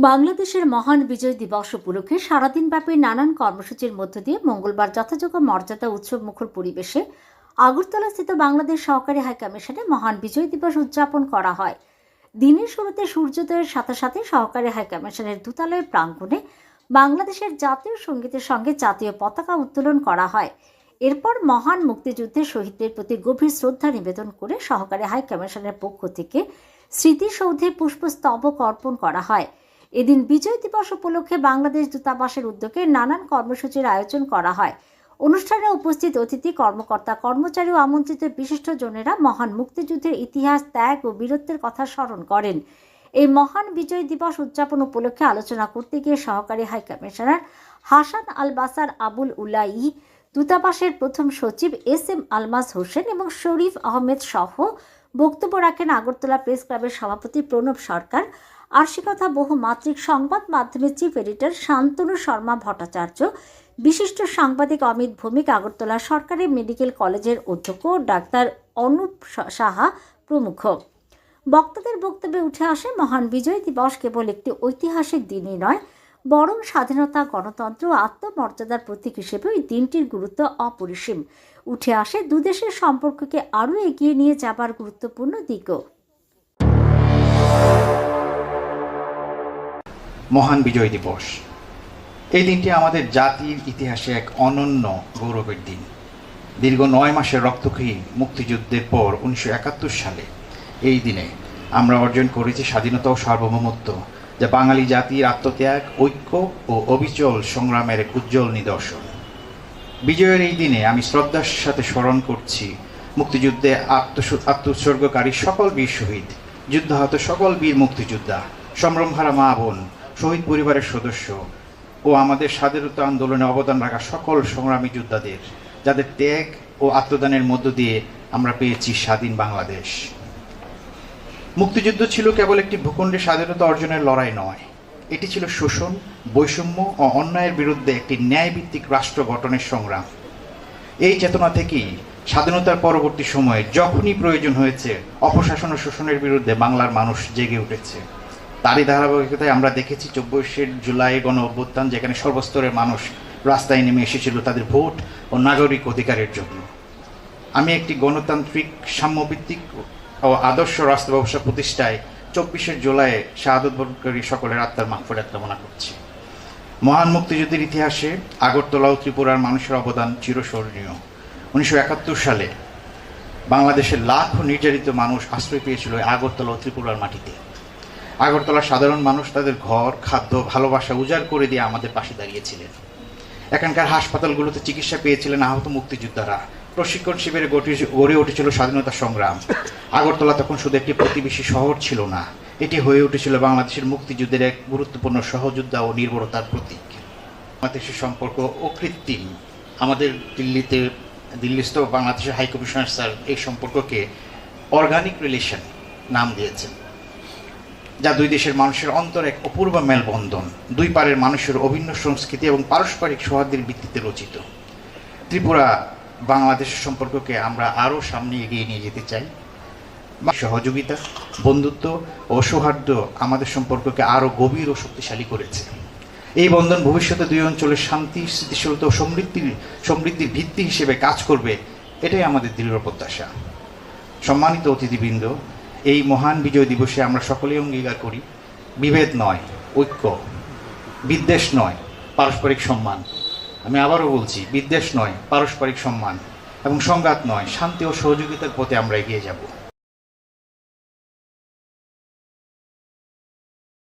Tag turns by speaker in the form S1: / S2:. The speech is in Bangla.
S1: বাংলাদেশের মহান বিজয় দিবস উপলক্ষে সারাদিনব্যাপী নানান কর্মসূচির মধ্য দিয়ে মঙ্গলবার যথাযোগ্য মর্যাদা উৎসবমুখর পরিবেশে আগরতলাস্থিত বাংলাদেশ সহকারী হাইকমিশনে মহান বিজয় দিবস উদযাপন করা হয়। দিনের শুরুতে সূর্যোদয়ের সাথে সাথে সহকারী হাইকমিশনের দূতালয় প্রাঙ্গণে বাংলাদেশের জাতীয় সঙ্গীতের সঙ্গে জাতীয় পতাকা উত্তোলন করা হয়। এরপর মহান মুক্তিযুদ্ধের শহীদদের প্রতি গভীর শ্রদ্ধা নিবেদন করে সহকারী হাইকমিশনের পক্ষ থেকে স্মৃতিসৌধে পুষ্পস্তবক অর্পণ করা হয়। এদিন বিজয় দিবস উপলক্ষে বাংলাদেশ দূতাবাসের উদ্যোগে নানান কর্মসূচির আয়োজন করা হয়। অনুষ্ঠানে উপস্থিত অতিথি, কর্মকর্তা, কর্মচারী ও আমন্ত্রিত বিশিষ্টজনেরা মহান মুক্তিযুদ্ধের ইতিহাস, ত্যাগ ও বীরত্বের কথা স্মরণ করেন। এই মহান বিজয় দিবস উদযাপন উপলক্ষে আলোচনা করতে গিয়ে সহকারী হাইকমিশনার হাসান আল বাসার আবুল উলাই, দূতাবাসের প্রথম সচিব SM আলমাস হোসেন এবং শরীফ আহমেদ সহ বক্তব্য রাখেন আগরতলা প্রেস ক্লাবের সভাপতি প্রণব সরকার, আশিকথা বহুমাত্রিক সংবাদ মাধ্যমের চিফ এডিটর শান্তনু শর্মা ভট্টাচার্য, বিশিষ্ট সাংবাদিক অমিত ভৌমিক, আগরতলা সরকারি মেডিকেল কলেজের অধ্যক্ষ ডাক্তার অনুপ সাহা প্রমুখ। বক্তাদের বক্তব্যে উঠে আসে মহান বিজয় দিবস কেবল একটি ঐতিহাসিক দিনই নয়, বরং স্বাধীনতা, গণতন্ত্র ও আত্মমর্যাদার প্রতীক হিসেবে এই দিনটির গুরুত্ব অপরিসীম। উঠে আসে দুদেশের সম্পর্ককে আরও এগিয়ে নিয়ে যাবার গুরুত্বপূর্ণ দিকও।
S2: মহান বিজয় দিবস এই দিনটি আমাদের জাতির ইতিহাসে এক অনন্য গৌরবের দিন। দীর্ঘ 9 মাসের রক্তক্ষয়ী মুক্তিযুদ্ধের পর 1971 সালে এই দিনে আমরা অর্জন করেছি স্বাধীনতা ও সার্বভৌমত্ব, যা বাঙালি জাতির আত্মত্যাগ, ঐক্য ও অবিচল সংগ্রামের এক উজ্জ্বল নিদর্শন। বিজয়ের এই দিনে আমি শ্রদ্ধার সাথে স্মরণ করছি মুক্তিযুদ্ধে আত্মোৎসর্গকারী সকল বীর শহীদ, যুদ্ধাহত সকল বীর মুক্তিযোদ্ধা, সম্ভ্রমহারা মা বোন, শহীদ পরিবারের সদস্য ও আমাদের স্বাধীনতা আন্দোলনে অবদান রাখা সকল সংগ্রামী যোদ্ধাদের, যাদের ত্যাগ ও আত্মদানের মধ্য দিয়ে আমরা পেয়েছি স্বাধীন বাংলাদেশ। মুক্তিযুদ্ধ ছিল কেবল একটি ভূখণ্ডের স্বাধীনতা অর্জনের লড়াই নয়, এটি ছিল শোষণ, বৈষম্য ও অন্যায়ের বিরুদ্ধে একটি ন্যায়ভিত্তিক রাষ্ট্র গঠনের সংগ্রাম। এই চেতনা থেকেই স্বাধীনতার পরবর্তী সময়ে যখনই প্রয়োজন হয়েছে অপশাসন ও শোষণের বিরুদ্ধে বাংলার মানুষ জেগে উঠেছে। তারই ধারাবাহিকতায় আমরা দেখেছি 24 জুলাই গণ অভ্যুত্থান, যেখানে সর্বস্তরের মানুষ রাস্তায় নেমে এসেছিল তাদের ভোট ও নাগরিক অধিকারের জন্য। আমি একটি গণতান্ত্রিক, সাম্যভিত্তিক ও আদর্শ রাষ্ট্র ব্যবস্থা প্রতিষ্ঠায় 24 জুলাই শাহাদত বরণকারী সকলের আত্মার মাগফিরাত কামনা করছি। মহান মুক্তিযুদ্ধের ইতিহাসে আগরতলা ও ত্রিপুরার মানুষের অবদান চিরস্মরণীয়। 1971 সালে বাংলাদেশের লাখো নির্যাতিত মানুষ আশ্রয় পেয়েছিল আগরতলা ও ত্রিপুরার মাটিতে। আগরতলার সাধারণ মানুষ তাদের ঘর, খাদ্য, ভালোবাসা উজাড় করে দিয়ে আমাদের পাশে দাঁড়িয়েছিলেন। এখানকার হাসপাতালগুলোতে চিকিৎসা পেয়েছিলেন আহত মুক্তিযোদ্ধারা। প্রশিক্ষণ শিবিরে গড়ে উঠেছিল স্বাধীনতা সংগ্রাম। আগরতলা তখন শুধু একটি প্রতিবেশী শহর ছিল না, এটি হয়ে উঠেছিল বাংলাদেশের মুক্তিযুদ্ধের এক গুরুত্বপূর্ণ সহযোদ্ধা ও নির্ভরতার প্রতীক। বাংলাদেশের সম্পর্ক অকৃত্রিম। আমাদের দিল্লিস্থ বাংলাদেশের হাইকমিশনার স্যার এই সম্পর্ককে অর্গানিক রিলেশন নাম দিয়েছেন, যা দুই দেশের মানুষের অন্তর এক অপূর্ব মেলবন্ধন, দুই পারের মানুষের অভিন্ন সংস্কৃতি এবং পারস্পরিক সৌহার্দ্যের ভিত্তিতে রচিত। ত্রিপুরা বাংলাদেশের সম্পর্ককে আমরা আরও সামনে এগিয়ে নিয়ে যেতে চাই। সহযোগিতা, বন্ধুত্ব ও সৌহার্দ্য আমাদের সম্পর্ককে আরও গভীর ও শক্তিশালী করেছে। এই বন্ধন ভবিষ্যতে দুই অঞ্চলের শান্তি, স্থিতিশীলতা ও সমৃদ্ধির ভিত্তি হিসেবে কাজ করবে, এটাই আমাদের দৃঢ় প্রত্যাশা। সম্মানিত অতিথিবৃন্দ, এই মহান বিজয় দিবসে আমরা সকলেই অঙ্গীকার করি বিভেদ নয়, ঐক্য; বিদ্বেষ নয়, পারস্পরিক সম্মান। আমি আবারও বলছি, বিদ্বেষ নয়, পারস্পরিক সম্মান; এবং সংঘাত নয়, শান্তি ও সহযোগিতার পথে আমরা এগিয়ে যাব।